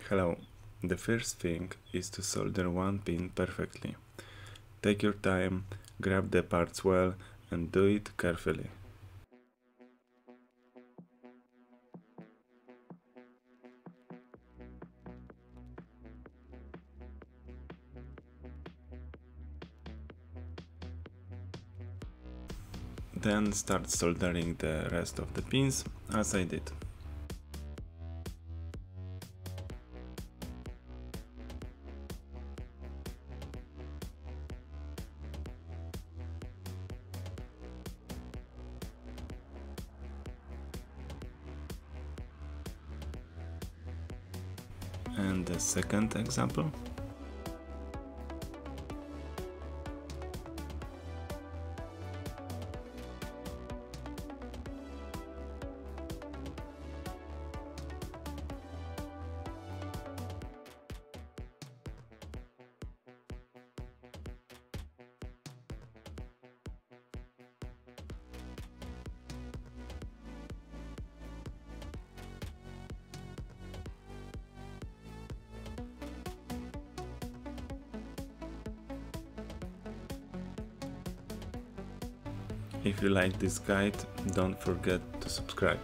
Hello, the first thing is to solder one pin perfectly. Take your time, grab the parts well and do it carefully. Then start soldering the rest of the pins, as I did. And the second example. If you like this guide, don't forget to subscribe.